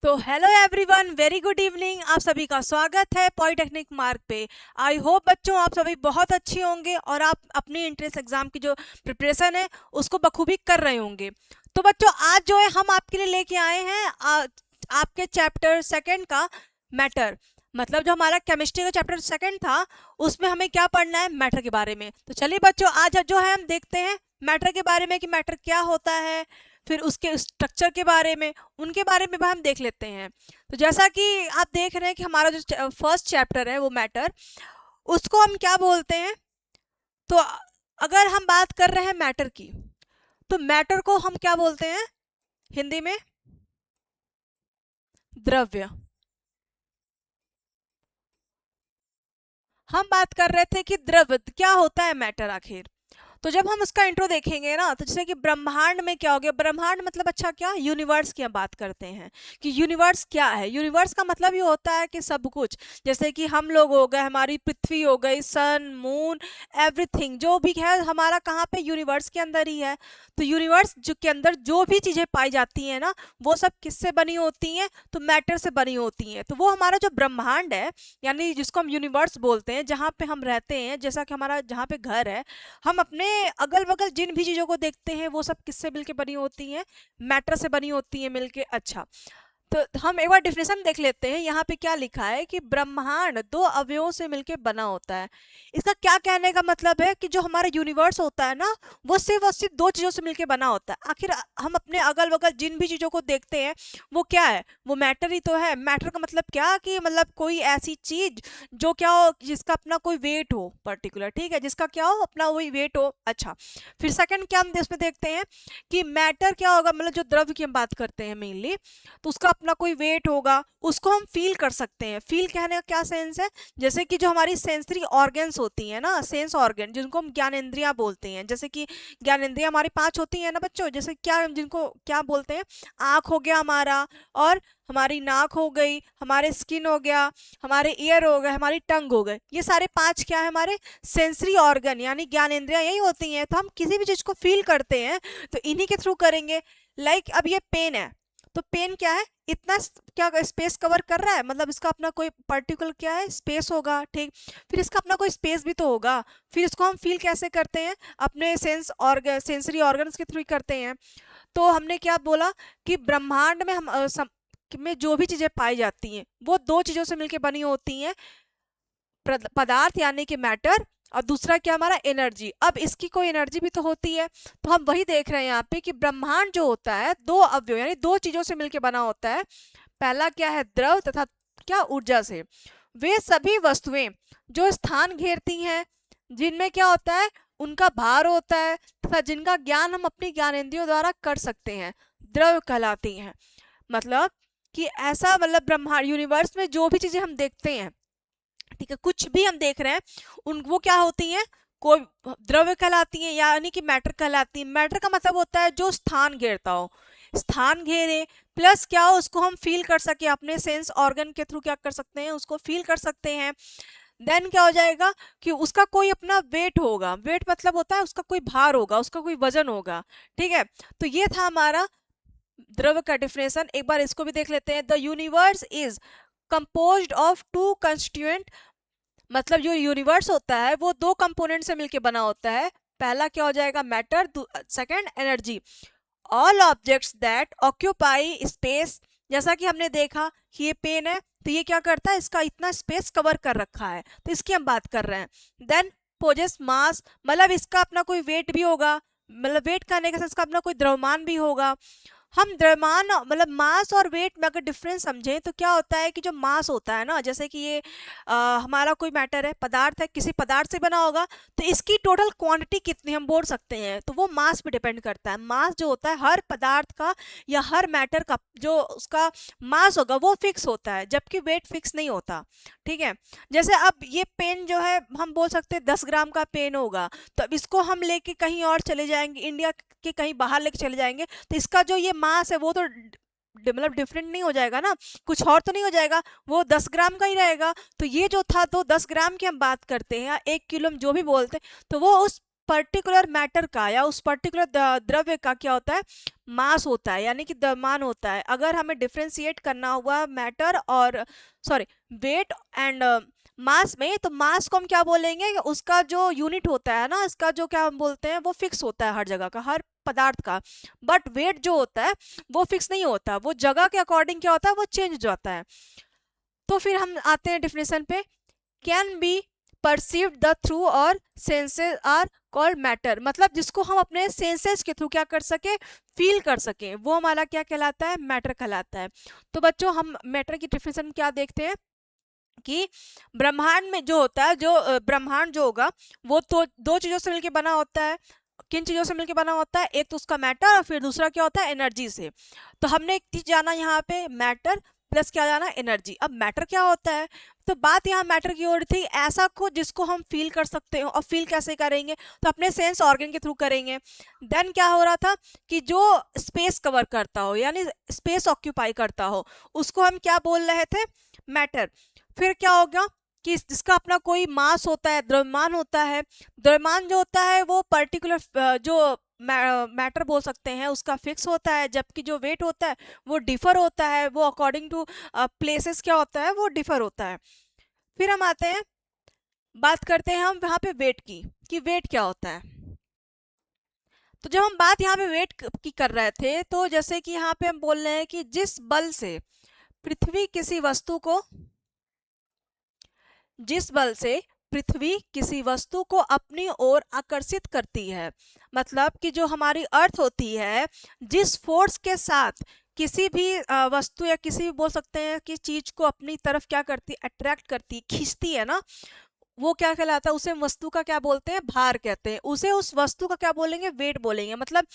तो hello everyone, very good evening. आप सभी का स्वागत है पॉलिटेक्निक मार्ग पे। आई होप बच्चों आप सभी बहुत अच्छे होंगे और आप अपनी एंट्रेंस एग्जाम की जो प्रिपरेशन है उसको बखूबी कर रहे होंगे। तो बच्चों आज जो है हम आपके लिए लेके आए हैं आपके चैप्टर सेकंड का मैटर। मतलब जो हमारा केमिस्ट्री का चैप्टर सेकंड था उसमें हमें क्या पढ़ना है, मैटर के बारे में। तो चलिए बच्चों आज जो है हम देखते हैं मैटर के बारे में कि मैटर क्या होता है, फिर उसके स्ट्रक्चर के बारे में, उनके बारे में भी हम देख लेते हैं। तो जैसा कि आप देख रहे हैं कि हमारा जो फर्स्ट चैप्टर है वो मैटर, उसको हम क्या बोलते हैं। तो अगर हम बात कर रहे हैं मैटर की, तो मैटर को हम क्या बोलते हैं हिंदी में? द्रव्य। हम बात कर रहे थे कि द्रव्य क्या होता है मैटर आखिर। तो जब हम उसका इंट्रो देखेंगे ना, तो जैसे कि ब्रह्मांड में क्या हो गया, ब्रह्मांड मतलब अच्छा क्या, यूनिवर्स की हम बात करते हैं कि यूनिवर्स क्या है। यूनिवर्स का मतलब ये होता है कि सब कुछ, जैसे कि हम लोग हो गए, हमारी पृथ्वी हो गई, सन मून, एवरीथिंग जो भी है हमारा कहाँ पे, यूनिवर्स के अंदर ही है। तो यूनिवर्स जो के अंदर जो भी चीजें पाई जाती हैं ना, वो सब किससे बनी होती हैं, तो मैटर से बनी होती हैं। तो वो हमारा जो ब्रह्मांड है, यानी जिसको हम यूनिवर्स बोलते हैं, जहाँ पे हम रहते हैं, जैसा कि हमारा जहाँ पे घर है, हम अपने अगल बगल जिन भी चीजों को देखते हैं वो सब किससे मिलके बनी होती हैं, मैटर से बनी होती हैं मिलके। अच्छा, तो हम एक बार डेफिनेशन देख लेते हैं। यहाँ पे क्या लिखा है कि ब्रह्मांड दो अवयवों से मिलके बना होता है। इसका क्या कहने का मतलब है कि जो हमारा यूनिवर्स होता है ना, वो सिर्फ और सिर्फ दो चीजों से मिलके बना होता है। आखिर हम अपने अगल बगल जिन भी चीजों को देखते हैं वो क्या है, वो मैटर ही तो है। मैटर का मतलब क्या कि मतलब कोई ऐसी चीज जो क्या हो, जिसका अपना कोई वेट हो पर्टिकुलर, ठीक है, जिसका क्या हो, अपना वही वेट हो। अच्छा, फिर सेकंड क्या हम इसमें देखते हैं कि मैटर क्या होगा, मतलब जो द्रव्य की हम बात करते हैं मेनली, तो उसका अपना कोई वेट होगा, उसको हम फील कर सकते हैं। फील कहने का क्या सेंस है, जैसे कि जो हमारी सेंसरी ऑर्गन्स होती हैं ना, सेंस ऑर्गन जिनको हम ज्ञानेंद्रियां बोलते हैं, जैसे कि ज्ञानेंद्रियां हमारी 5 होती हैं ना बच्चों, जैसे क्या जिनको क्या बोलते हैं, आँख हो गया हमारा, और हमारी नाक हो गई, हमारे स्किन हो गया, हमारे ईयर हो गए, हमारी टंग हो गए, ये सारे 5 क्या है, हमारे सेंसरी ऑर्गन यानी ज्ञानेंद्रियां यही होती हैं। तो हम किसी भी चीज को फील करते हैं तो इन्हीं के थ्रू करेंगे। लाइक अब ये पेन है, तो पेन क्या है, इतना क्या स्पेस कवर कर रहा है, मतलब इसका अपना कोई पर्टिकुलर क्या है, स्पेस होगा, ठीक। फिर इसका अपना कोई स्पेस भी तो होगा। फिर इसको हम फील कैसे करते हैं, अपने सेंसरी ऑर्गन्स के थ्रू ही करते हैं। तो हमने क्या बोला कि ब्रह्मांड में में जो भी चीजें पाई जाती हैं वो दो चीजों से मिलकर बनी होती हैं, पदार्थ यानी कि मैटर, और दूसरा क्या हमारा, एनर्जी। अब इसकी कोई एनर्जी भी तो होती है। तो हम वही देख रहे हैं यहाँ पे कि ब्रह्मांड जो होता है दो अवयव यानी दो चीजों से मिलकर बना होता है। पहला क्या है, द्रव तथा क्या, ऊर्जा से। वे सभी वस्तुएं जो स्थान घेरती हैं, जिनमें क्या होता है, उनका भार होता है, तथा जिनका ज्ञान हम अपनी ज्ञानेंद्रियों द्वारा कर सकते हैं, द्रव कहलाती हैं। मतलब कि ऐसा, मतलब ब्रह्मांड यूनिवर्स में जो भी चीजें हम देखते हैं, ठीक है, कुछ भी हम देख रहे हैं, उन वो क्या होती हैं, कोई द्रव्य कहलाती हैं, यानी कि मैटर कहलाती है। मैटर का मतलब होता है जो स्थान घेरता हो, स्थान घेरे, प्लस क्या हो, उसको हम फील कर सके, अपने सेंस ऑर्गन के थ्रू क्या कर सकते हैं, उसको फील कर सकते हैं। देन क्या हो जाएगा कि उसका कोई अपना वेट होगा, वेट मतलब होता है उसका कोई भार होगा, उसका कोई वजन होगा, ठीक है। तो ये था हमारा द्रव्य का डिफिनेशन। एक बार इसको भी देख लेते हैं। The universe is composed of two constituent, मतलब जो यूनिवर्स होता है वो दो कंपोनेंट से मिलकर बना होता है। पहला क्या हो जाएगा, matter, second energy. All objects that occupy space, जैसा कि हमने देखा कि ये पेन है, तो ये क्या करता है, इसका इतना स्पेस कवर कर रखा है, तो इसकी हम बात कर रहे हैं। देन पोजेस मास, मतलब इसका अपना कोई वेट भी होगा, मतलब वेट करने का इसका अपना कोई द्रव्यमान भी होगा। हम द्रव्यमान मतलब मास और वेट में अगर डिफरेंस समझें तो क्या होता है कि जो मास होता है ना, जैसे कि ये हमारा कोई मैटर है, पदार्थ है, किसी पदार्थ से बना होगा, तो इसकी टोटल क्वांटिटी कितनी हम बोल सकते हैं, तो वो मास पे डिपेंड करता है। मास जो होता है हर पदार्थ का या हर मैटर का, जो उसका मास होगा वो फिक्स होता है, जबकि वेट फिक्स नहीं होता, ठीक है। जैसे अब ये पेन जो है, हम बोल सकते हैं 10 ग्राम का पेन होगा, तो अब इसको हम लेके कहीं और चले जाएंगे, इंडिया के कहीं बाहर लेके चले जाएंगे, तो इसका जो ये मास है वो तो मतलब डिफरेंट नहीं हो जाएगा ना, कुछ और तो नहीं हो जाएगा, वो 10 ग्राम का ही रहेगा। तो ये जो था तो 10 ग्राम की हम बात करते हैं या 1 किलो हम जो भी बोलते हैं, तो वो उस पर्टिकुलर मैटर का या उस पर्टिकुलर द्रव्य का क्या होता है, मास होता है, यानी कि द्रव्यमान होता है। अगर हमें डिफ्रेंशिएट करना हुआ मैटर और सॉरी वेट एंड मास में, तो मास को हम क्या बोलेंगे, उसका जो यूनिट होता है ना, इसका जो क्या हम बोलते हैं, वो फिक्स होता है हर जगह का, हर पदार्थ का। बट वेट जो होता है वो फिक्स नहीं होता, वो जगह के अकॉर्डिंग क्या होता है, वो चेंज हो जाता है। तो फिर हम आते हैं डिफिनेशन पे, can be perceived the through और सेंसेस आर कॉल्ड मैटर, मतलब जिसको हम अपने सेंसेस के थ्रू क्या कर सके, फील कर सके, वो हमारा क्या कहलाता है, मैटर कहलाता है। तो बच्चों हम मैटर की डिफिनेशन में क्या देखते हैं कि ब्रह्मांड में जो होता है, जो ब्रह्मांड जो होगा वो तो दो चीजों से मिलकर बना होता है। किन चीजों से मिलकर बना होता है, एक तो उसका मैटर और फिर दूसरा क्या होता है, एनर्जी से। तो हमने एक चीज जाना यहाँ पे, मैटर प्लस क्या जाना, एनर्जी। अब मैटर क्या होता है, तो बात यहाँ मैटर की ओर थी, ऐसा को जिसको हम फील कर सकते हो। और फील कैसे करेंगे, तो अपने सेंस ऑर्गन के थ्रू करेंगे। देन क्या हो रहा था कि जो स्पेस कवर करता हो, यानी स्पेस ऑक्यूपाई करता हो, उसको हम क्या बोल रहे थे, मैटर। फिर क्या होगा कि जिसका अपना कोई मास होता है, द्रव्यमान होता है। द्रव्यमान जो होता है वो पर्टिकुलर जो मैटर बोल सकते हैं उसका फिक्स होता है, जबकि जो वेट होता है वो डिफर होता है, वो अकॉर्डिंग टू प्लेसेस क्या होता है, वो डिफर होता है। फिर हम आते हैं, बात करते हैं हम यहाँ पे वेट की, कि वेट क्या होता है। तो जब हम बात यहाँ पे वेट की कर रहे थे, तो जैसे कि यहाँ पे हम बोल रहे हैं कि जिस बल से पृथ्वी किसी वस्तु को, जिस बल से पृथ्वी किसी वस्तु को अपनी ओर आकर्षित करती है, मतलब कि जो हमारी अर्थ होती है, जिस फोर्स के साथ किसी भी वस्तु या किसी भी बोल सकते हैं कि चीज को अपनी तरफ क्या करती, अट्रैक्ट करती, खींचती है ना, वो क्या कहलाता है, उसे वस्तु का क्या बोलते हैं, भार कहते हैं। उसे उस वस्तु का क्या बोलेंगे, वेट बोलेंगे। मतलब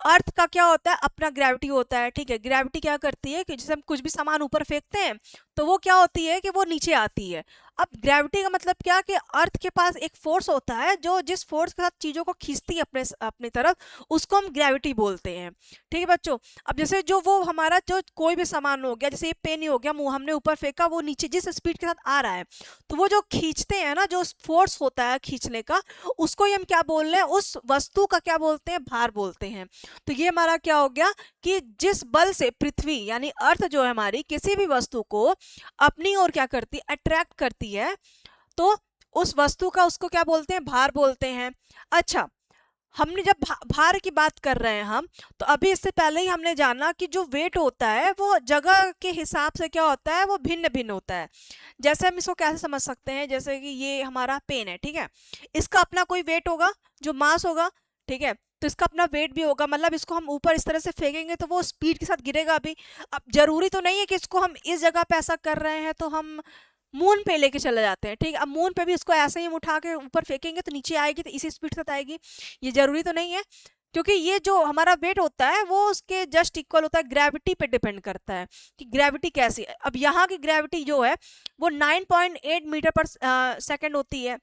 अर्थ का क्या होता है, अपना ग्रेविटी होता है, ठीक है। ग्रेविटी क्या करती है कि जैसे हम कुछ भी सामान ऊपर फेंकते हैं तो वो क्या होती है कि वो नीचे आती है। अब ग्रेविटी का मतलब क्या कि अर्थ के पास एक फोर्स होता है जो जिस फोर्स के साथ चीजों को खींचती है अपनी तरफ, उसको हम ग्रेविटी बोलते हैं, ठीक है बच्चों। अब जैसे जो वो हमारा जो कोई भी सामान हो गया, जैसे ये पेन ही हो गया, मुंह हमने ऊपर फेंका, वो नीचे जिस स्पीड के साथ आ रहा है, तो वो जो खींचते हैं ना, जो फोर्स होता है खींचने का, उसको ही हम क्या बोल रहे हैं, उस वस्तु का क्या बोलते हैं, भार बोलते हैं। तो ये हमारा क्या हो गया कि जिस बल से पृथ्वी यानी अर्थ जो है हमारी किसी भी वस्तु को अपनी ओर क्या करती, अट्रैक्ट करती है, तो उस वस्तु का उसको क्या बोलते हैं, भार बोलते हैं। अच्छा, हमने जब भार की बात कर रहे हैं हम, तो अभी इससे पहले ही हमने जाना कि जो वेट होता है वो जगह के हिसाब से क्या होता है, वो भिन्न भिन्न होता है। जैसे हम इसको कैसे समझ सकते हैं, जैसे कि ये हमारा पेन है, ठीक है, इसका अपना कोई वेट होगा, जो मास होगा, ठीक है, तो इसका अपना वेट भी होगा। मतलब इसको हम ऊपर इस तरह से फेंकेंगे तो वो स्पीड के साथ गिरेगा भी। अब जरूरी तो नहीं है कि इसको हम इस जगह पे ऐसा कर रहे हैं तो हम मून पे लेके चले जाते हैं, ठीक है। अब मून पे भी इसको ऐसे ही हम उठा के ऊपर फेंकेंगे तो नीचे आएगी, तो इसी स्पीड के साथ आएगी, ये जरूरी तो नहीं है। क्योंकि ये जो हमारा वेट होता है वो उसके जस्ट इक्वल होता है, ग्रेविटी पे डिपेंड करता है कि ग्रेविटी कैसी है। अब यहाँ की ग्रेविटी जो है वो 9.8 मीटर पर सेकेंड होती है,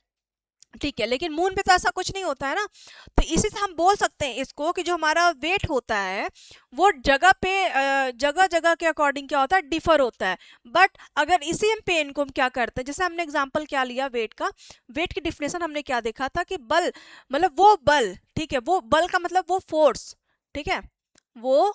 ठीक है, लेकिन मून पे तो ऐसा कुछ नहीं होता है ना। तो इसी से हम बोल सकते हैं इसको कि जो हमारा वेट होता है वो जगह पे जगह जगह के अकॉर्डिंग क्या होता है, डिफर होता है। बट अगर इसी हम पेन को हम क्या करते हैं, जैसे हमने एग्जांपल क्या लिया वेट का, वेट की डिफिनेशन हमने क्या देखा था कि बल मतलब वो बल, ठीक है, वो बल का मतलब वो फोर्स, ठीक है, वो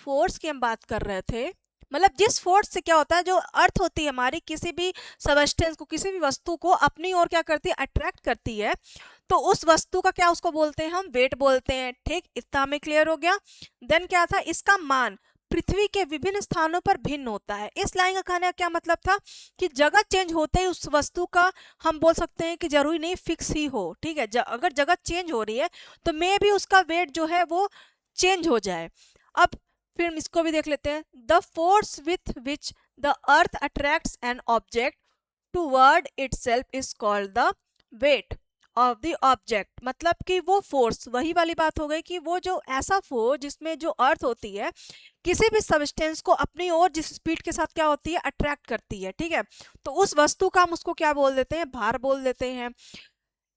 फोर्स की हम बात कर रहे थे। मतलब जिस फोर्स से क्या होता है, जो अर्थ होती है हमारी किसी भी सबस्टेंस को, किसी भी वस्तु को अपनी ओर क्या करती है, अट्रैक्ट करती है, तो उस वस्तु का क्या उसको बोलते हैं, हम वेट बोलते हैं, ठीक। इतना हमें क्लियर हो गया। देन क्या था, इसका मान पृथ्वी के विभिन्न स्थानों पर भिन्न होता है। इस लाइन का कहने का क्या मतलब था कि जगह चेंज होते ही उस वस्तु का हम बोल सकते हैं कि जरूरी नहीं फिक्स ही हो, ठीक है। अगर जगह चेंज हो रही है तो मे भी उसका वेट जो है वो चेंज हो जाए। अब फिर हम इसको भी देख लेते हैं, the force with which the earth attracts an object toward itself is called the weight of the object. मतलब कि वो फोर्स, वही वाली बात हो गई कि वो जो ऐसा फोर्स जिसमें जो अर्थ होती है किसी भी सब्सटेंस को अपनी ओर जिस स्पीड के साथ क्या होती है, अट्रैक्ट करती है, ठीक है, तो उस वस्तु का हम उसको क्या बोल देते हैं, भार बोल देते हैं।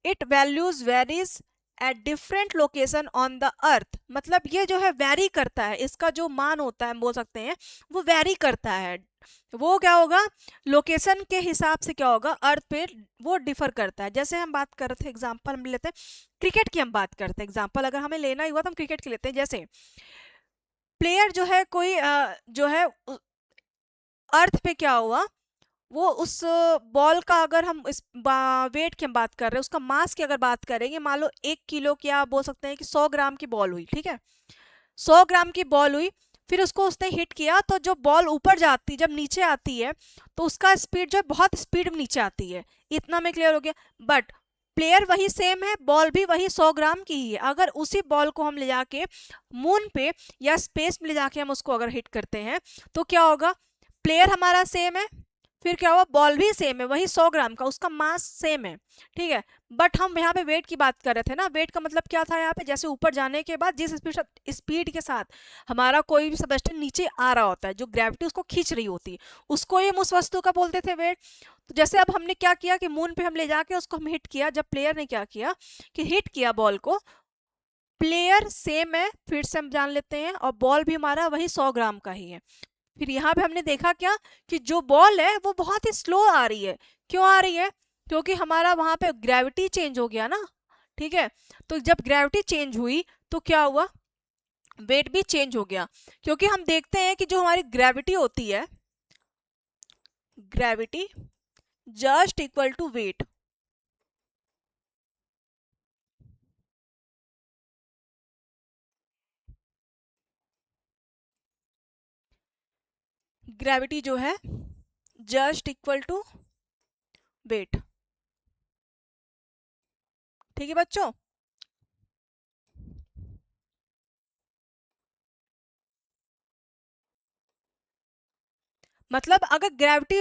It values varies at different location on the earth. मतलब ये जो है वेरी करता है, इसका जो मान होता है हम बोल सकते हैं वो वेरी करता है वो क्या होगा, लोकेशन के हिसाब से क्या होगा, अर्थ पे वो डिफर करता है। जैसे हम बात कर रहे थे, एग्जांपल हम लेते हैं क्रिकेट की, हम बात करते हैं एग्जांपल, अगर हमें लेना ही हुआ तो हम क्रिकेट की लेते हैं। जैसे प्लेयर जो है कोई जो है अर्थ पे क्या हुआ, वो उस बॉल का, अगर हम इस वेट की हम बात कर रहे हैं, उसका मास की अगर बात करेंगे, मान लो 1 किलो की, आप बोल सकते हैं कि 100 ग्राम की बॉल हुई, ठीक है, 100 ग्राम की बॉल हुई, फिर उसको उसने हिट किया, तो जो बॉल ऊपर जाती, जब नीचे आती है, तो उसका स्पीड जो है बहुत स्पीड में नीचे आती है, इतना में क्लियर हो गया। बट प्लेयर वही सेम है, बॉल भी वही 100 ग्राम की ही है। अगर उसी बॉल को हम ले जाके मून पे या स्पेस में ले जाके हम उसको अगर हिट करते हैं, तो क्या होगा, प्लेयर हमारा सेम है, फिर क्या हुआ, बॉल भी सेम है, वही 100 ग्राम का, उसका मास सेम है, ठीक है। बट हम यहाँ पे वेट की बात कर रहे थे ना, वेट का मतलब क्या था यहाँ पे, जैसे ऊपर जाने के बाद जिस स्पीड के साथ हमारा कोई भी सबस्टेंस नीचे आ रहा होता है, जो ग्रेविटी उसको खींच रही होती है, उसको ये उस वस्तु का बोलते थे वेट। तो जैसे अब हमने क्या किया कि मून पे हम ले जाके उसको हम हिट किया, जब प्लेयर ने क्या किया कि हिट किया बॉल को, प्लेयर सेम है, फिर से हम जान लेते हैं, और बॉल भी हमारा वही 100 ग्राम का ही है। फिर यहाँ पे हमने देखा क्या कि जो बॉल है वो बहुत ही स्लो आ रही है। क्यों आ रही है, क्योंकि हमारा वहां पे ग्रेविटी चेंज हो गया ना, ठीक है। तो जब ग्रेविटी चेंज हुई तो क्या हुआ, वेट भी चेंज हो गया। क्योंकि हम देखते हैं कि जो हमारी ग्रेविटी होती है, gravity just equal to weight, gravity जो है जस्ट इक्वल टू वेट, ठीक है बच्चों। मतलब अगर ग्रेविटी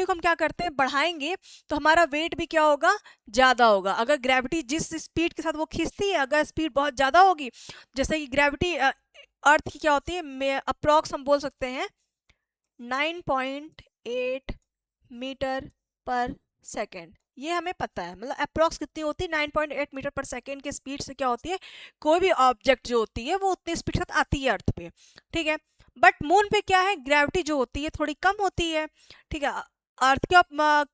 को हम क्या करते हैं, बढ़ाएंगे, तो हमारा वेट भी क्या होगा, ज्यादा होगा। अगर ग्रेविटी जिस स्पीड के साथ वो खींचती है, अगर स्पीड बहुत ज्यादा होगी, जैसे कि ग्रेविटी अर्थ की क्या होती है, अप्रोक्स हम बोल सकते हैं 9.8 मीटर पर सेकेंड, ये हमें पता है। मतलब अप्रोक्स कितनी होती है, 9.8 मीटर पर सेकेंड के स्पीड से क्या होती है, कोई भी ऑब्जेक्ट जो होती है वो उतनी स्पीड के साथ आती है अर्थ पे, ठीक है। बट मून पे क्या है, ग्रेविटी जो होती है थोड़ी कम होती है, ठीक है। अर्थ के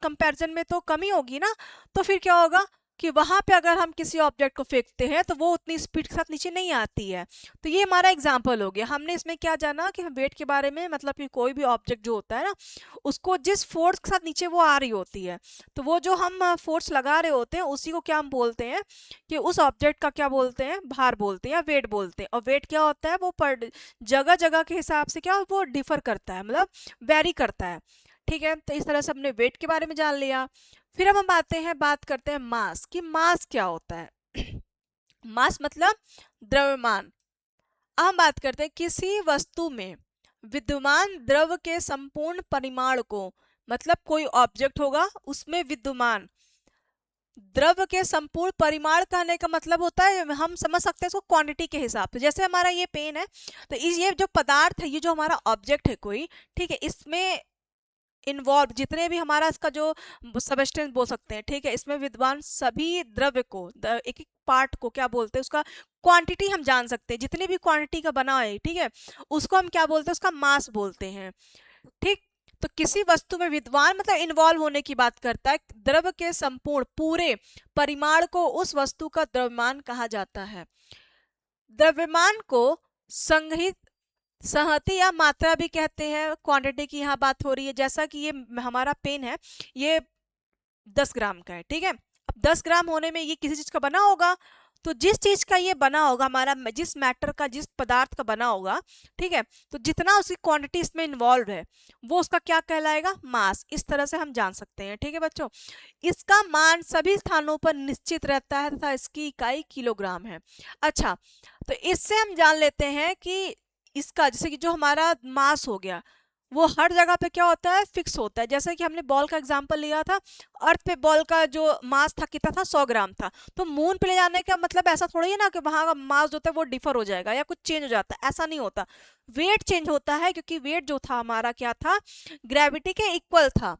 कंपैरिजन में तो कमी होगी ना, तो फिर क्या होगा कि वहां पे अगर हम किसी ऑब्जेक्ट को फेंकते हैं तो वो उतनी स्पीड के साथ नीचे नहीं आती है। तो ये हमारा एग्जाम्पल हो गया। हमने इसमें क्या जाना कि हम वेट के बारे में, मतलब कि कोई भी ऑब्जेक्ट जो होता है ना, उसको जिस फोर्स के साथ नीचे वो आ रही होती है, तो वो जो हम फोर्स लगा रहे होते हैं उसी को क्या हम बोलते हैं कि उस ऑब्जेक्ट का क्या बोलते हैं, भार बोलते हैं या वेट बोलते हैं। और वेट क्या होता है, वो पर जगह जगह के हिसाब से क्या वो डिफर करता है, मतलब वेरी करता है, ठीक है। तो इस तरह से हमने वेट के बारे में जान लिया। फिर अब हम आते हैं, बात करते हैं मास कि मास क्या होता है। मास मतलब द्रव्यमान। अब हम बात करते हैं किसी वस्तु में विद्यमान द्रव के संपूर्ण परिमाण को, मतलब कोई ऑब्जेक्ट होगा उसमें विद्यमान द्रव के संपूर्ण परिमाण कहने का मतलब होता है, हम समझ सकते हैं इसको क्वांटिटी के हिसाब से। जैसे हमारा ये पेन है, तो ये जो पदार्थ है, ये जो हमारा ऑब्जेक्ट है कोई, ठीक है, इसमें इन्वॉल्व जितने भी हमारा इसका जो सबस्टेंस बोल सकते हैं, ठीक है, इसमें विद्वान सभी द्रव्य को, एक एक पार्ट को क्या बोलते हैं, उसका क्वांटिटी हम जान सकते हैं, जितनी भी क्वांटिटी का बना है, ठीक है, उसको हम क्या बोलते हैं, उसका मास बोलते हैं, ठीक। तो किसी वस्तु में विद्वान मतलब इन्वॉल्व होने की बात करता है, द्रव्य के संपूर्ण पूरे परिमाण को उस वस्तु का द्रव्यमान कहा जाता है। द्रव्यमान को संग्रहित संहति या मात्रा भी कहते हैं। क्वांटिटी की यहाँ बात हो रही है, जैसा कि ये हमारा पेन है, ये 10 ग्राम का है, ठीक है। अब 10 ग्राम होने में ये किसी चीज का बना होगा, तो जिस चीज का ये बना होगा, हमारा जिस मैटर का, जिस पदार्थ का बना होगा, ठीक है, तो जितना उसकी क्वांटिटी इसमें इन्वॉल्व है वो उसका क्या कहलाएगा, मास। इस तरह से हम जान सकते हैं, ठीक है बच्चों। इसका मान सभी स्थानों पर निश्चित रहता है तथा इसकी इकाई किलोग्राम है। अच्छा, तो इससे हम जान लेते हैं कि इसका, जैसे कि जो हमारा मास हो गया, वो हर जगह पे क्या होता है, फिक्स होता है। जैसे कि हमने बॉल का एग्जांपल लिया था, अर्थ पे बॉल का जो मास था कितना था, 100 ग्राम था। तो मून पे ले जाने का मतलब ऐसा थोड़ी है ना कि वहां का मास जो होता है वो डिफर हो जाएगा या कुछ चेंज हो जाता है, ऐसा नहीं होता। वेट चेंज होता है, क्योंकि वेट जो था हमारा क्या था, ग्रेविटी के इक्वल था।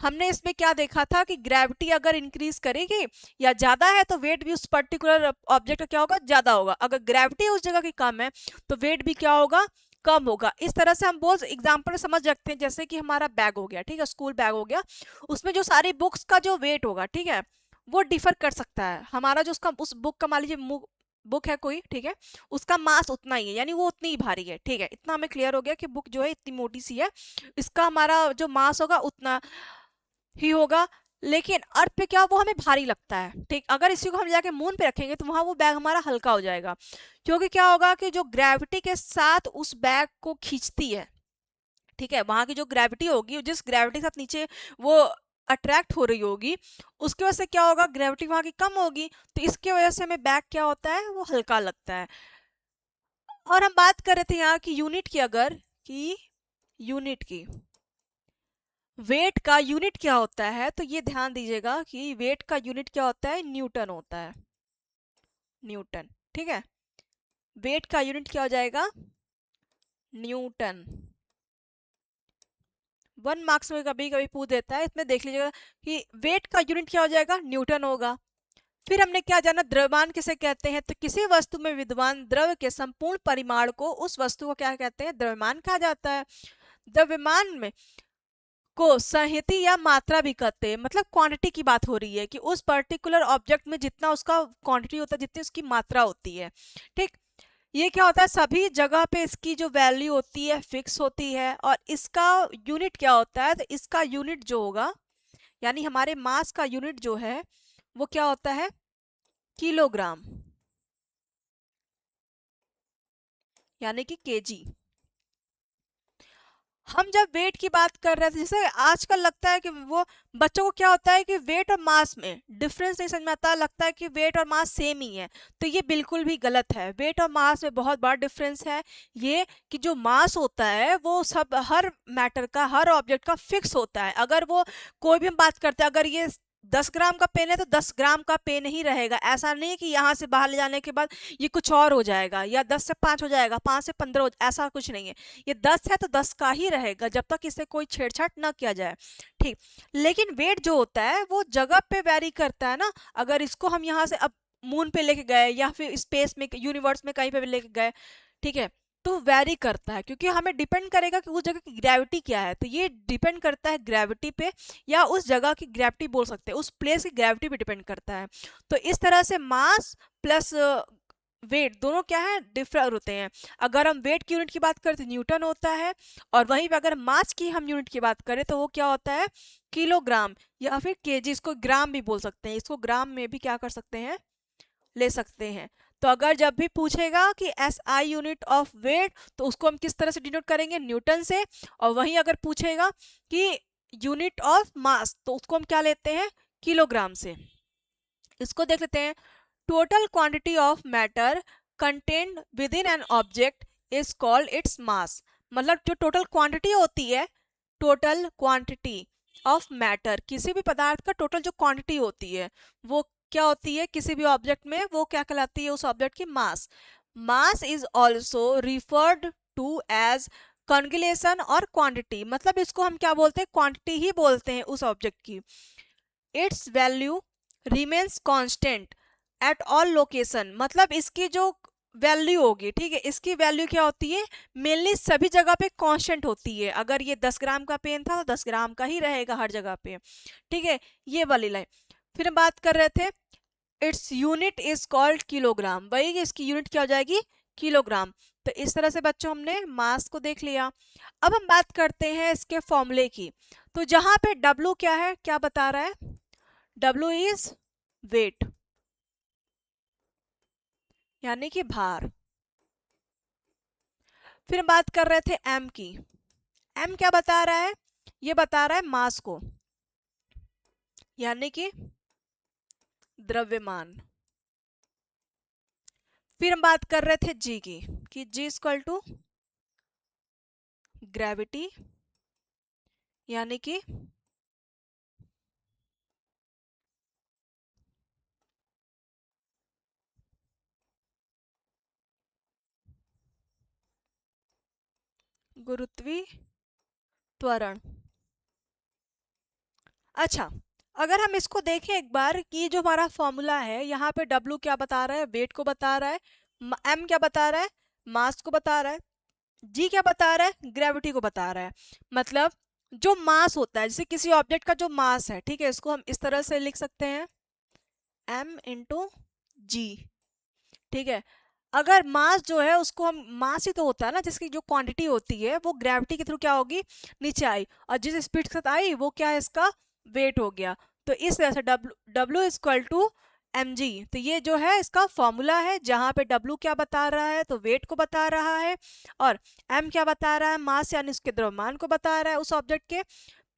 हमने इसमें क्या देखा था कि ग्रेविटी अगर इंक्रीज करेगी या ज्यादा है, तो वेट भी उस पर्टिकुलर ऑब्जेक्ट का क्या होगा, ज्यादा होगा। अगर ग्रेविटी उस जगह की कम है, तो वेट भी क्या होगा, कम होगा। इस तरह से हम बोल एग्जाम्पल समझ रखते हैं, जैसे कि हमारा बैग हो गया, ठीक है, स्कूल बैग हो गया, उसमें जो सारी बुक्स का जो वेट होगा, ठीक है, वो डिफर कर सकता है। हमारा जो उसका उस बुक का मान लीजिए बुक है कोई, ठीक है, उसका मास उतना ही है, यानी वो उतनी ही भारी है, ठीक है, इतना हमें क्लियर हो गया कि बुक जो है इतनी मोटी सी है, इसका हमारा जो मास होगा उतना ही होगा। लेकिन अर्थ पे क्या, वो हमें भारी लगता है, ठीक। अगर इसी को हम जाके मून पे रखेंगे तो वहां वो बैग हमारा हल्का हो जाएगा, क्योंकि क्या होगा कि जो ग्रेविटी के साथ उस बैग को खींचती है, ठीक है, वहां की जो ग्रेविटी होगी, जिस ग्रेविटी के साथ नीचे वो अट्रैक्ट हो रही होगी, उसकी वजह से क्या होगा, ग्रेविटी वहां की कम होगी, तो इसकी वजह से हमें बैग क्या होता है, वो हल्का लगता है। और हम बात कर रहे थे यहाँ की यूनिट की, अगर की यूनिट की, वेट का यूनिट क्या होता है, तो ये ध्यान दीजिएगा कि वेट का यूनिट क्या होता है, न्यूटन होता है, न्यूटन, ठीक है। वेट का यूनिट क्या हो जाएगा, न्यूटन। 1 मार्क्स में कभी कभी पूछ देता है, इसमें देख लीजिएगा कि वेट का यूनिट क्या हो जाएगा, न्यूटन होगा। फिर हमने क्या जाना, द्रव्यमान किसे कहते हैं, तो किसी वस्तु में विद्यमान द्रव्य के संपूर्ण परिमाण को, उस वस्तु को क्या कहते हैं, द्रव्यमान कहा जाता है। द्रव्यमान में को संहति या मात्रा भी कहते हैं, मतलब क्वांटिटी की बात हो रही है कि उस पर्टिकुलर ऑब्जेक्ट में जितना उसका क्वांटिटी होता है, जितनी उसकी मात्रा होती है, ठीक। ये क्या होता है, सभी जगह पे इसकी जो वैल्यू होती है फिक्स होती है, और इसका यूनिट क्या होता है, तो इसका यूनिट जो होगा, यानी हमारे मास का यूनिट जो है वो क्या होता है, किलोग्राम, यानी कि केजी। हम जब वेट की बात कर रहे थे, जैसे आजकल लगता है कि वो बच्चों को क्या होता है कि वेट और मास में डिफरेंस नहीं समझ में आता, लगता है कि वेट और मास सेम ही है, तो ये बिल्कुल भी गलत है। वेट और मास में बहुत बड़ा डिफरेंस है, ये कि जो मास होता है वो सब हर मैटर का, हर ऑब्जेक्ट का फिक्स होता है। अगर वो कोई भी हम बात करते हैं, अगर ये 10 ग्राम का पेन है तो 10 ग्राम का पेन ही रहेगा, ऐसा नहीं कि यहाँ से बाहर ले जाने के बाद ये कुछ और हो जाएगा, या 10 से 5 हो जाएगा, 5 से 15 ऐसा कुछ नहीं है। ये 10 है तो 10 का ही रहेगा, जब तक इससे कोई छेड़छाड़ ना किया जाए, ठीक। लेकिन वेट जो होता है वो जगह पे वेरी करता है ना। अगर इसको हम यहाँ से अब मून पे लेके गए, या फिर स्पेस में, यूनिवर्स में कहीं पे भी लेके गए, ठीक है, तो वेरी करता है, क्योंकि हमें डिपेंड करेगा कि उस जगह की ग्रेविटी क्या है, तो ये डिपेंड करता है ग्रेविटी पे, या उस जगह की ग्रेविटी बोल सकते हैं, उस प्लेस की ग्रेविटी पे डिपेंड करता है। तो इस तरह से मास प्लस वेट दोनों क्या है, डिफर होते हैं। अगर हम वेट की यूनिट की बात करें तो न्यूटन होता है, और वहीं पे अगर मास की हम यूनिट की बात करें तो वो क्या होता है, किलोग्राम, या फिर केजी, इसको ग्राम भी बोल सकते हैं, इसको ग्राम में भी क्या कर सकते हैं, ले सकते हैं। तो अगर जब भी पूछेगा कि S I unit of weight, तो उसको हम किस तरह से डिनोट करेंगे, न्यूटन से। और वहीं अगर पूछेगा कि यूनिट ऑफ मास, तो उसको हम क्या लेते हैं, किलोग्राम से। इसको देख लेते हैं, total quantity of matter contained with in an object is called its mass. मतलब जो टोटल क्वांटिटी होती है, टोटल क्वांटिटी ऑफ मैटर, किसी भी पदार्थ का टोटल जो क्वांटिटी होती है वो क्या होती है किसी भी ऑब्जेक्ट में, वो क्या कहलाती है, उस ऑब्जेक्ट की mass. Mass is also referred to as conjugation और क्वांटिटी, मतलब इसको हम क्या बोलते हैं, क्वांटिटी ही बोलते हैं उस ऑब्जेक्ट की। It's value remains constant at all location, मतलब इसकी जो वैल्यू होगी, ठीक है, इसकी वैल्यू क्या होती है, मेनली सभी जगह पे कांस्टेंट होती है। अगर ये 10 ग्राम का पेन था तो 10 ग्राम का ही रहेगा हर जगह पे, ठीक है, ये वाली लाइन। फिर हम बात कर रहे थे, its unit is called kilogram, वही इसकी यूनिट क्या हो जाएगी, किलोग्राम। तो इस तरह से बच्चों हमने मास को देख लिया। अब हम बात करते हैं इसके फॉर्मूले की। तो जहां पे W क्या है, क्या बता रहा है, W इज वेट, यानी कि भार। फिर हम बात कर रहे थे M की, M क्या बता रहा है, ये बता रहा है मास को, यानी कि द्रव्यमान। फिर हम बात कर रहे थे G की, कि G इक्वल टू ग्रेविटी, यानी कि गुरुत्वीय त्वरण। अच्छा, अगर हम इसको देखें एक बार कि जो हमारा फॉर्मूला है, यहाँ पे W क्या बता रहा है, वेट को बता रहा है, M क्या बता रहा है, मास को बता रहा है। जी क्या बता रहा है, ग्रेविटी को बता रहा है। मतलब जो मास होता है, जैसे किसी ऑब्जेक्ट का जो मास है, ठीक है, इसको हम इस तरह से लिख सकते हैं m इंटू जी, ठीक है। अगर मास जो है उसको हम, मास ही तो होता है ना, जिसकी जो क्वांटिटी होती है वो ग्रेविटी के थ्रू क्या होगी, नीचे आई, और जिस स्पीड के साथ आई वो क्या है, इसका वेट हो गया। तो इस तरह से W इक्वल टू mg, तो ये जो है इसका फॉर्मूला है, जहां पे W क्या बता रहा है, तो वेट को बता रहा है, और m क्या बता रहा है, मास यानी उसके द्रव्यमान को बता रहा है उस ऑब्जेक्ट के,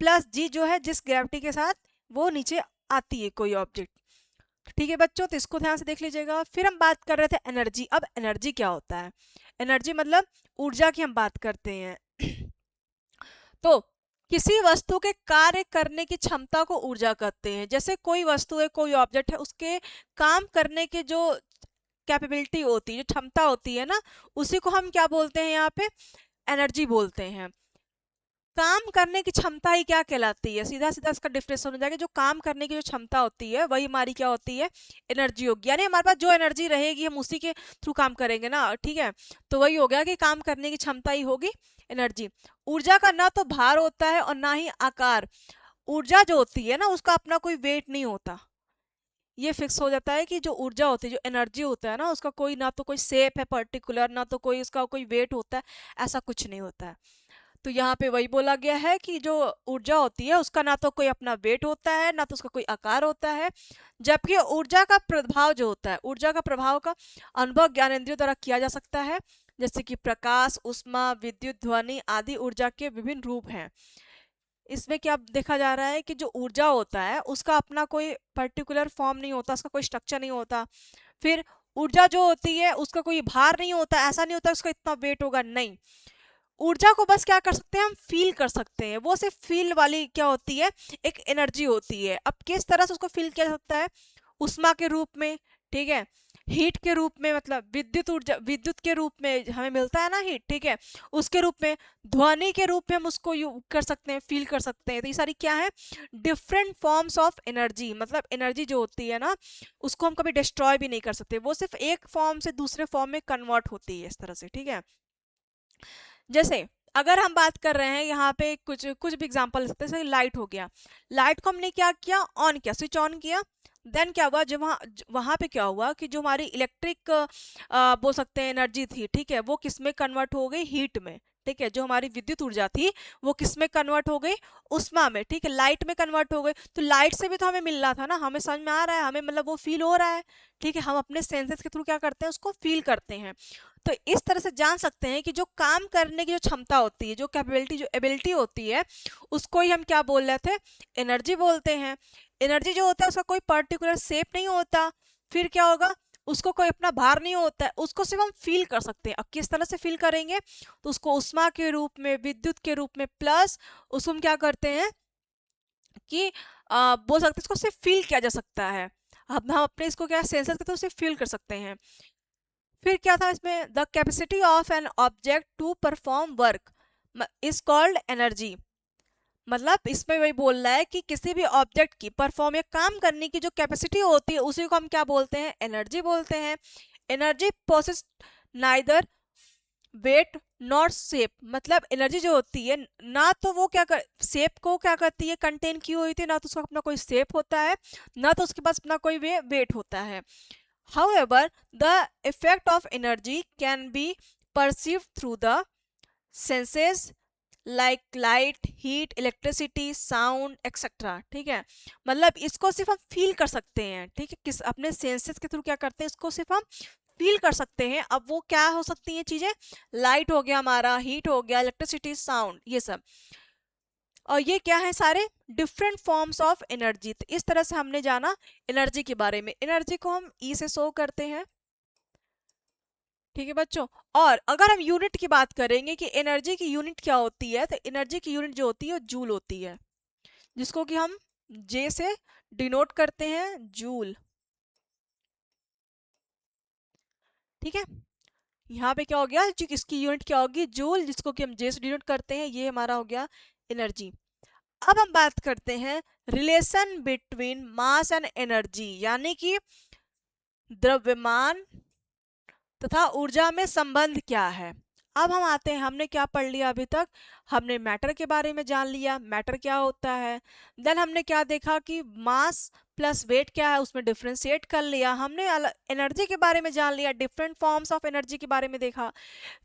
प्लस g जो है जिस ग्रेविटी के साथ वो नीचे आती है कोई ऑब्जेक्ट। ठीक है बच्चों, तो इसको ध्यान से देख लीजिएगा। फिर हम बात कर रहे थे एनर्जी। अब एनर्जी क्या होता है, एनर्जी मतलब ऊर्जा की हम बात करते हैं। तो किसी वस्तु के कार्य करने की क्षमता को ऊर्जा कहते हैं। जैसे कोई वस्तु है, कोई ऑब्जेक्ट है, उसके काम करने के जो कैपेबिलिटी होती है, जो क्षमता होती है ना, उसी को हम क्या बोलते हैं, यहाँ पे एनर्जी बोलते हैं। काम करने की क्षमता ही क्या कहलाती है, सीधा सीधा इसका डिफरेंस हो जाएगा। जो काम करने की जो क्षमता होती है वही हमारी क्या होती है, एनर्जी होगी। यानी हमारे पास जो एनर्जी रहेगी हम उसी के थ्रू काम करेंगे ना, ठीक है। तो वही हो गया कि काम करने की क्षमता ही होगी एनर्जी। ऊर्जा का ना तो भार होता है और ना ही आकार। ऊर्जा जो होती है ना, उसका अपना कोई वेट नहीं होता। ये फिक्स हो जाता है कि जो ऊर्जा होती है, जो एनर्जी होता है ना, उसका कोई ना तो कोई शेप है पर्टिकुलर, ना तो कोई उसका कोई वेट होता है, ऐसा कुछ नहीं होता है। तो यहाँ पे वही बोला गया है कि जो ऊर्जा होती है उसका ना तो कोई अपना वेट होता है, ना तो उसका कोई आकार होता है। जबकि ऊर्जा का प्रभाव जो होता है, ऊर्जा का प्रभाव का अनुभव ज्ञानेंद्रियों द्वारा किया जा सकता है। जैसे कि प्रकाश, उष्मा, विद्युत, ध्वनि आदि ऊर्जा के विभिन्न रूप हैं। इसमें क्या देखा जा रहा है कि जो ऊर्जा होता है उसका अपना कोई पर्टिकुलर फॉर्म नहीं होता, उसका कोई स्ट्रक्चर नहीं होता। फिर ऊर्जा जो होती है उसका कोई भार नहीं होता, ऐसा नहीं होता उसका इतना वेट होगा, नहीं। ऊर्जा को बस क्या कर सकते हैं, हम फील कर सकते हैं। वो सिर्फ फील वाली क्या होती है, एक एनर्जी होती है। अब किस तरह से उसको फील किया जा सकता है, उष्मा के रूप में, ठीक है, हीट के रूप में, मतलब विद्युत ऊर्जा, विद्युत के रूप में हमें मिलता है ना हीट, ठीक है, उसके रूप में, ध्वनि के रूप में हम उसको यू कर सकते हैं, फील कर सकते हैं। तो ये सारी क्या है, डिफरेंट फॉर्म्स ऑफ एनर्जी। मतलब एनर्जी जो होती है ना, उसको हम कभी डिस्ट्रॉय भी नहीं कर सकते, वो सिर्फ एक फॉर्म से दूसरे फॉर्म में कन्वर्ट होती है इस तरह से, ठीक है। जैसे अगर हम बात कर रहे हैं यहाँ पे कुछ कुछ भी एग्जांपल सकते हैं, जैसे लाइट हो गया। लाइट को हमने क्या किया, ऑन किया, स्विच ऑन किया। देन क्या हुआ, जब वहां पे क्या हुआ कि जो हमारी इलेक्ट्रिक बोल सकते हैं एनर्जी थी, ठीक है, वो किस में कन्वर्ट हो गई, हीट में, ठीक है। जो हमारी विद्युत ऊर्जा थी वो किस में कन्वर्ट हो गई, उष्मा में, ठीक है, लाइट में कन्वर्ट हो गई। तो लाइट से भी तो हमें मिल रहा था ना, हमें समझ में आ रहा है, हमें मतलब वो फील हो रहा है, ठीक है। हम अपने सेंसेस के थ्रू क्या करते हैं, उसको फील करते हैं। तो इस तरह से जान सकते हैं कि जो काम करने की जो क्षमता होती है, जो कैपेबिलिटी, जो एबिलिटी होती है, उसको ही हम क्या बोल रहे थे, एनर्जी बोलते हैं। एनर्जी जो होता है उसका कोई पर्टिकुलर शेप नहीं होता। फिर क्या होगा, उसको कोई अपना भार नहीं होता है, उसको सिर्फ हम फील कर सकते हैं। अब किस तरह से फील करेंगे, तो उसको उष्मा के रूप में, विद्युत के रूप में, प्लस उसको हम क्या करते हैं कि बोल सकते हैं इसको सिर्फ फील किया जा सकता है। अब हम अपने इसको क्या सेंसर के थ्रू सिर्फ फील कर सकते हैं। फिर क्या था इसमें, the capacity of an object to perform work is called energy. मतलब इसमें वही बोल रहा है कि किसी भी ऑब्जेक्ट की परफॉर्म या काम करने की जो कैपेसिटी होती है उसी को हम क्या बोलते हैं, एनर्जी बोलते हैं। Energy posses neither weight not shape. मतलब एनर्जी जो होती है ना तो वो क्या कर, शेप को क्या करती है, कंटेन की हुई थी, ना तो उसका अपना कोई शेप होता है, ना तो उसके पास अपना कोई वेट होता है। However, the effect of energy can be perceived through the senses like light, heat, electricity, sound, etc. ठीक है, मतलब इसको सिर्फ हम फील कर सकते हैं, ठीक है, किस अपने सेंसेस के थ्रू क्या करते हैं, इसको सिर्फ हम फील कर सकते हैं। अब वो क्या हो सकती हैं चीजें, लाइट हो गया हमारा, हीट हो गया, इलेक्ट्रिसिटी, साउंड, ये सब। और ये क्या है, सारे डिफरेंट फॉर्म्स ऑफ एनर्जी। तो इस तरह से हमने जाना एनर्जी के बारे में। एनर्जी को हम ई से शो करते हैं, ठीक है बच्चों। और अगर हम यूनिट की बात करेंगे कि एनर्जी की यूनिट क्या होती है, तो एनर्जी की यूनिट जो होती है वो जूल होती है, जिसको कि हम जे से डिनोट करते हैं, जूल, ठीक है। यहाँ पे क्या हो गया, इसकी यूनिट क्या होगी, जूल, जिसको कि हम जे से डिनोट करते हैं। ये हमारा हो गया एनर्जी। अब हम बात करते हैं relation between mass and energy, यानी कि द्रव्यमान तथा ऊर्जा में संबंध क्या है। अब हम आते हैं, हमने क्या पढ़ लिया अभी तक? हमने मैटर के बारे में जान लिया, मैटर क्या होता है। देन हमने क्या देखा कि मास प्लस वेट क्या है, उसमें डिफ्रेंशिएट कर लिया। हमने एनर्जी के बारे में जान लिया, डिफरेंट फॉर्म्स ऑफ एनर्जी के बारे में देखा।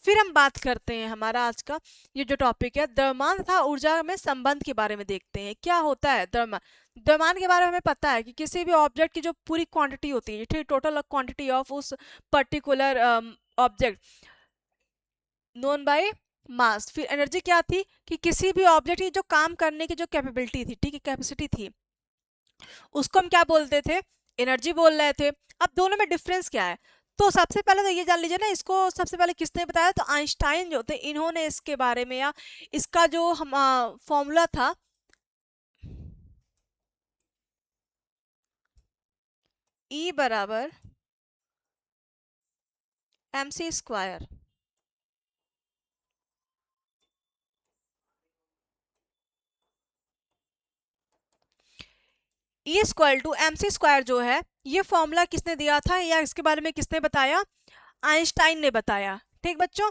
फिर हम बात करते हैं, हमारा आज का ये जो टॉपिक है द्रव्यमान तथा ऊर्जा में संबंध के बारे में देखते हैं। क्या होता है द्रव्यमान? द्रव्यमान के बारे में हमें पता है कि किसी भी ऑब्जेक्ट की जो पूरी क्वांटिटी होती है, ठीक, टोटल क्वांटिटी ऑफ उस particular object known by mass. फिर एनर्जी क्या थी कि किसी भी ऑब्जेक्ट की जो काम करने की जो कैपेबिलिटी थी, ठीक है, कैपेसिटी थी, उसको हम क्या बोलते थे? एनर्जी बोल रहे थे। अब दोनों में डिफरेंस क्या है? तो सबसे पहले तो ये जान लीजिए ना, इसको सबसे पहले किसने बताया? तो आइंस्टाइन जो थे, इन्होंने इसके बारे में, या इसका जो हम फॉर्मूला था, E बराबर mc²। E=mc² जो है, ये फॉर्मूला किसने दिया था या इसके बारे में किसने बताया? आइंस्टाइन ने बताया। ठीक बच्चों,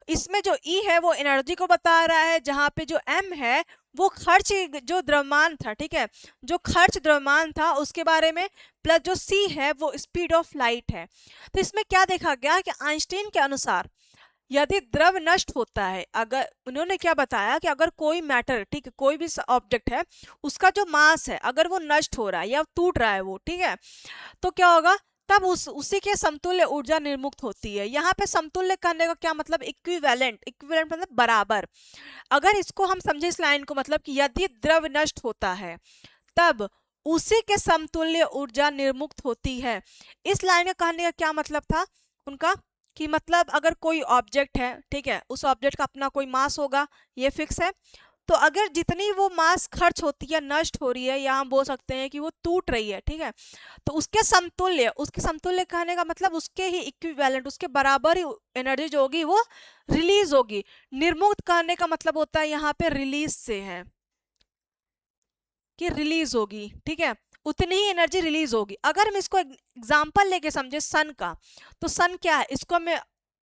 इसमें जो E है वो एनर्जी को बता रहा है, जहां पे जो M है वो खर्च जो द्रव्यमान था, ठीक है, जो खर्च द्रव्यमान था उसके बारे में, प्लस जो C है वो स्पीड ऑफ लाइट है। तो इसमें क्या देखा गया कि आइंस्टीन के अनुसार यदि द्रव नष्ट होता है, अगर उन्होंने क्या बताया कि अगर कोई मैटर, ठीक है, कोई भी ऑब्जेक्ट है, उसका जो मास है अगर वो नष्ट हो रहा है या टूट रहा है वो, ठीक है, तो क्या होगा? तब उसी के समतुल्य ऊर्जा निर्मुक्त होती है। यहाँ पे समतुल्य करने का क्या मतलब? इक्विवेलेंट। इक्विवेलेंट मतलब बराबर। अगर इसको हम समझे इस लाइन को, मतलब कि यदि द्रव नष्ट होता है तब उसी के समतुल्य ऊर्जा निर्मुक्त होती है। इस लाइन का कहने का क्या मतलब था उनका? कि मतलब अगर कोई ऑब्जेक्ट है, ठीक है, उस ऑब्जेक्ट का अपना कोई मास होगा, ये फिक्स है। तो अगर जितनी वो मास खर्च होती है, नष्ट हो रही है, या हम बोल सकते हैं कि वो टूट रही है, ठीक है, तो उसके समतुल्य कहने का मतलब उसके ही इक्विवेलेंट, उसके बराबर ही एनर्जी जो होगी वो रिलीज होगी। निर्मुक्त कहने का मतलब होता है यहाँ पे रिलीज से है, कि रिलीज होगी, ठीक है, उतनी ही एनर्जी रिलीज होगी। अगर हम इसको एग्जांपल लेके समझे सन का, तो सन क्या है? इसको मैं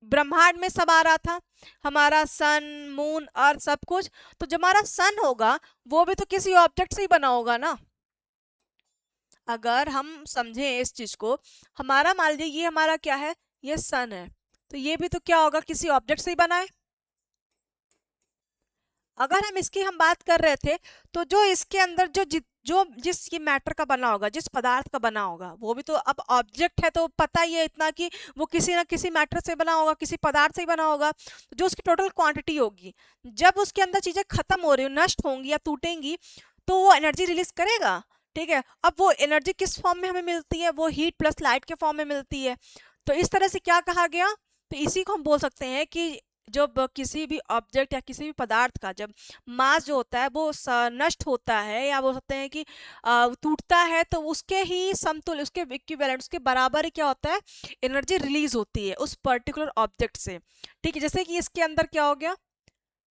ब्रह्मांड में सब आ रहा था, हमारा सन, मून, अर्थ, सब कुछ। तो जो हमारा सन होगा वो भी तो किसी ऑब्जेक्ट से ही बना होगा ना। अगर हम समझे इस चीज को, हमारा मान लीजिए ये हमारा क्या है? ये सन है, तो ये भी तो क्या होगा? किसी ऑब्जेक्ट से ही बना है। अगर हम बात कर रहे थे, तो जो इसके अंदर जिस ये मैटर का बना होगा, जिस पदार्थ का बना होगा, वो भी तो अब ऑब्जेक्ट है, तो पता ही है इतना कि वो किसी ना किसी मैटर से बना होगा, किसी पदार्थ से ही बना होगा। तो जो उसकी टोटल क्वांटिटी होगी, जब उसके अंदर चीजें खत्म हो रही, नष्ट होंगी या टूटेंगी, तो वो एनर्जी रिलीज करेगा। ठीक है, अब वो एनर्जी किस फॉर्म में हमें मिलती है? वो हीट प्लस लाइट के फॉर्म में मिलती है। तो इस तरह से क्या कहा गया? तो इसी को हम बोल सकते हैं कि जब किसी भी ऑब्जेक्ट या किसी भी पदार्थ का जब मास जो होता है वो नष्ट होता है, या बोल सकते हैं कि टूटता है, तो उसके ही समतुल्य, उसके इक्विवेलेंट, उसके बराबर ही क्या होता है? एनर्जी रिलीज होती है उस पर्टिकुलर ऑब्जेक्ट से। ठीक है, जैसे कि इसके अंदर क्या हो गया,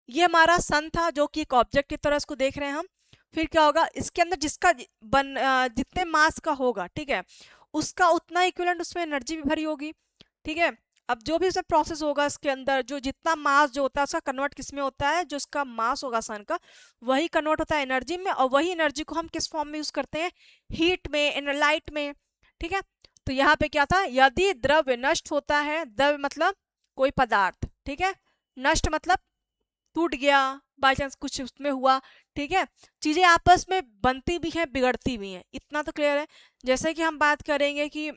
ये हमारा सन था जो कि एक ऑब्जेक्ट की तरह इसको देख रहे हैं हम। फिर क्या होगा? इसके अंदर जिसका जितने मास का होगा, ठीक है, उसका उतना इक्विवेलेंट उसमें एनर्जी भी भरी होगी। ठीक है, अब जो भी इसमें प्रोसेस होगा, इसके अंदर जो जितना मास जो होता है उसका कन्वर्ट किस में होता है? जो इसका मास होगा सन का, वही कन्वर्ट होता है एनर्जी में, और वही एनर्जी को हम किस फॉर्म में यूज करते हैं? हीट में, लाइट में। ठीक है, तो यहाँ पे क्या था? यदि द्रव्य नष्ट होता है, द्रव्य मतलब कोई पदार्थ, ठीक है, नष्ट मतलब टूट गया, बाई चांस कुछ उसमें हुआ, ठीक है, चीजें आपस में बनती भी हैं, बिगड़ती भी हैं, इतना तो क्लियर है। जैसे कि हम बात करेंगे कि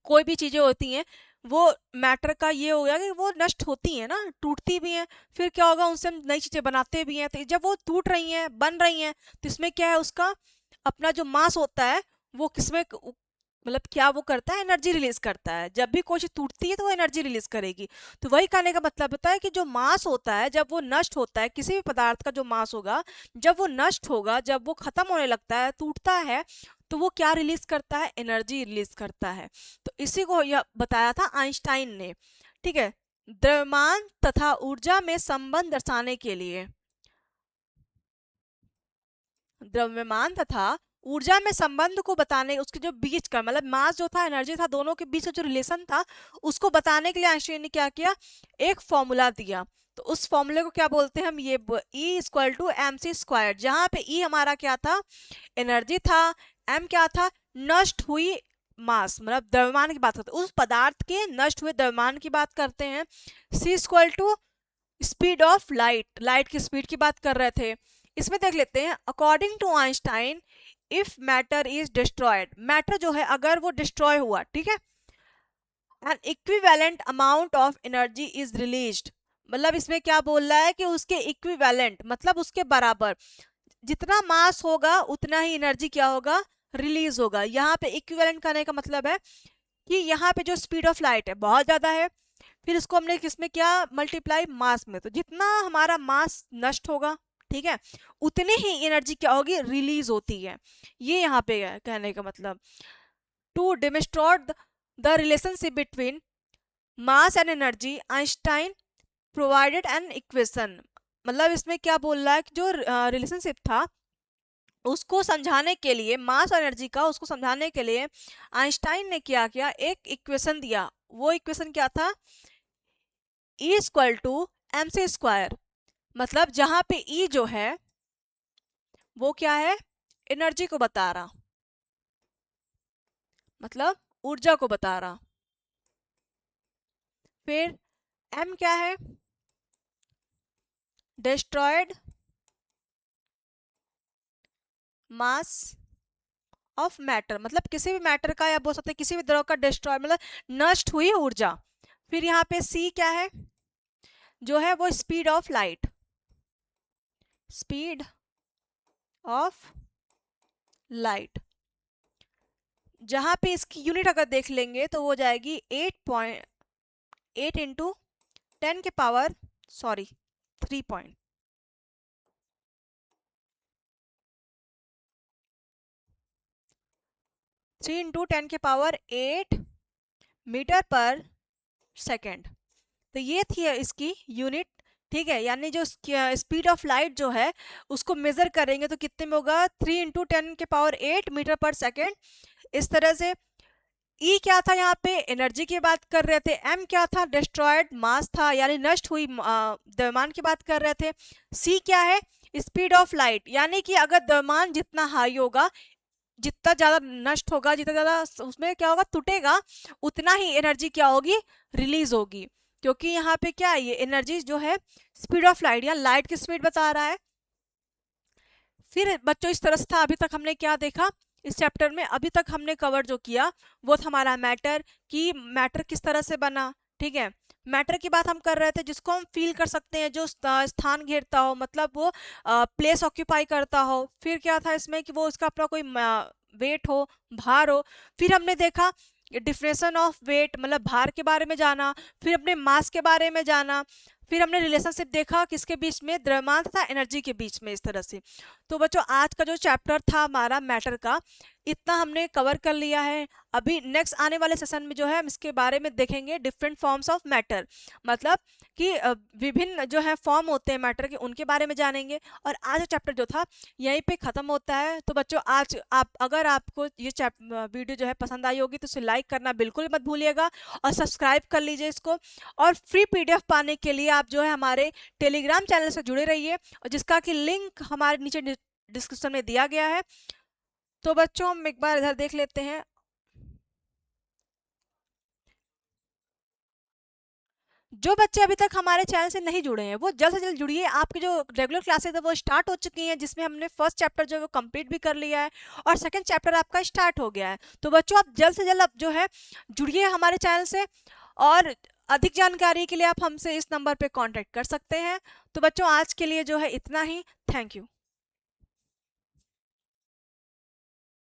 कोई भी चीजें होती हैं, वो मैटर का ये हो गया कि वो नष्ट होती हैं ना, टूटती भी हैं, फिर क्या होगा? उनसे हम नई चीजें बनाते भी हैं। तो जब वो टूट रही हैं, बन रही हैं, तो इसमें क्या है? उसका अपना जो मास होता है वो किसमें मतलब क्या वो करता है? एनर्जी रिलीज करता है। जब भी कोई चीज टूटती है तो वो एनर्जी रिलीज करेगी। तो वही कहने का मतलब होता है कि जो मास होता है, जब वो नष्ट होता है, किसी भी पदार्थ का जो मास होगा, जब वो नष्ट होगा, जब वो खत्म होने लगता है, टूटता है, तो वो क्या रिलीज करता है? एनर्जी रिलीज करता है। तो इसी को यह बताया था आइंस्टाइन ने। ठीक है, द्रव्यमान तथा ऊर्जा में संबंध दर्शाने के लिए, द्रव्यमान तथा ऊर्जा में संबंध को बताने, उसके जो बीच का मतलब मास जो था, एनर्जी था, दोनों के बीच का जो रिलेशन था उसको बताने के लिए आइंस्टाइन ने क्या किया, एक फॉर्मूला दिया। तो उस फॉर्मूले को क्या बोलते हैं हम, ये E equal to M C square, जहां पे E हमारा क्या था, एनर्जी था, M क्या था, नष्ट हुई मास मतलब द्रव्यमान की बात करते हैं, उस पदार्थ के नष्ट हुए द्रव्यमान की बात करते हैं। C equal to speed of light, light की स्पीड की बात कर रहे थे। इसमें देख लेते हैं, according to Einstein if matter is destroyed, matter जो है अगर वो डिस्ट्रॉय हुआ, ठीक है, an equivalent amount of energy is released, मतलब इसमें क्या बोल रहा है कि उसके इक्विवेलेंट मतलब उसके बराबर जितना मास होगा उतना ही एनर्जी क्या होगा, रिलीज होगा। यहाँ पे इक्विवेलेंट करने का मतलब है कि यहाँ पे जो स्पीड ऑफ लाइट है बहुत ज्यादा है, फिर इसको हमने किसमें क्या मल्टीप्लाई, मास में, तो जितना हमारा मास नष्ट होगा, ठीक है, उतनी ही एनर्जी क्या होगी, रिलीज होती है। ये यहाँ पे है कहने का मतलब। To demonstrate the relationship between mass and energy Einstein provided an equation, मतलब इसमें क्या बोल रहा है कि जो रिलेशनशिप था उसको समझाने के लिए, मास और एनर्जी का उसको समझाने के लिए आइंस्टाइन ने क्या किया, एक इक्वेशन दिया। वो इक्वेशन क्या था, E equal to M C square, मतलब जहां पे E जो है वो क्या है, एनर्जी को बता रहा, मतलब ऊर्जा को बता रहा। फिर M क्या है, डिस्ट्रॉयड मास ऑफ मैटर, मतलब किसी भी मैटर का या बोल सकते किसी भी द्रव का डिस्ट्रॉय मतलब नष्ट हुई ऊर्जा। फिर यहाँ पे C क्या है, जो है वो speed of light, speed of light, जहां पे इसकी यूनिट अगर देख लेंगे तो वो हो जाएगी 8 इंटू 10 के पावर 3 पॉइंट, 3 इंटू 10 के पावर 8 मीटर पर सेकेंड। तो ये थी इसकी यूनिट, ठीक है, यानी जो स्पीड ऑफ लाइट जो है उसको मेजर करेंगे तो कितने में होगा, 3 इंटू 10 के पावर 8 मीटर पर सेकेंड। इस तरह से E क्या था, यहाँ पे एनर्जी की बात कर रहे थे, M क्या था, डिस्ट्रॉयड मास था यानी नष्ट हुई द्रव्यमान की बात कर रहे थे। C क्या है, स्पीड ऑफ लाइट, यानी कि अगर द्रव्यमान जितना हाई होगा, जितना ज्यादा नष्ट होगा, जितना ज्यादा उसमें क्या होगा, टूटेगा, उतना ही एनर्जी क्या होगी, रिलीज होगी। क्योंकि यहाँ पे क्या है, ये एनर्जी जो है स्पीड ऑफ लाइट या लाइट की स्पीड बता रहा है। फिर बच्चों इस तरह से था, अभी तक हमने क्या देखा इस चैप्टर में, अभी तक हमने कवर जो किया वो था हमारा मैटर, कि मैटर किस तरह से बना, ठीक है। मैटर की बात हम कर रहे थे जिसको हम फील कर सकते हैं, जो स्थान घेरता हो, मतलब वो प्लेस ऑक्यूपाई करता हो। फिर क्या था इसमें कि वो उसका अपना कोई वेट हो, भार हो। फिर हमने देखा डिफरेंशन ऑफ वेट, मतलब भार के बारे में जाना, फिर अपने मास के बारे में जाना, फिर हमने रिलेशनशिप देखा किसके बीच में, द्रव्यमान तथा एनर्जी के बीच में, इस तरह से। तो बच्चों आज का जो चैप्टर था हमारा मैटर का, इतना हमने कवर कर लिया है। अभी नेक्स्ट आने वाले सेशन में जो है हम इसके बारे में देखेंगे डिफरेंट फॉर्म्स ऑफ मैटर, मतलब कि विभिन्न जो है फॉर्म होते हैं मैटर के, उनके बारे में जानेंगे। और आज का चैप्टर जो था यहीं पे ख़त्म होता है। तो बच्चों आज अगर आपको ये वीडियो जो है पसंद आई होगी तो इसे लाइक करना बिल्कुल मत भूलिएगा और सब्सक्राइब कर लीजिए इसको। और फ्री PDF पाने के लिए आप जो है हमारे टेलीग्राम चैनल से जुड़े रहिए, और जिसका कि लिंक हमारे नीचे डिस्क्रिप्शन में दिया गया है। तो बच्चों हम एक बार इधर देख लेते हैं। जो बच्चे अभी तक हमारे चैनल से नहीं जुड़े हैं वो जल्द से जल्द जुड़िए। आपके जो रेगुलर क्लासेस है वो स्टार्ट हो चुकी हैं, जिसमें हमने फर्स्ट चैप्टर जो है वो कंप्लीट भी कर लिया है और सेकंड चैप्टर आपका स्टार्ट हो गया है। तो बच्चों आप जल्द से जल्द अब जो है जुड़िए हमारे चैनल से, और अधिक जानकारी के लिए आप हमसे इस नंबर पे कांटेक्ट कर सकते हैं। तो बच्चों आज के लिए जो है इतना ही। Thank you.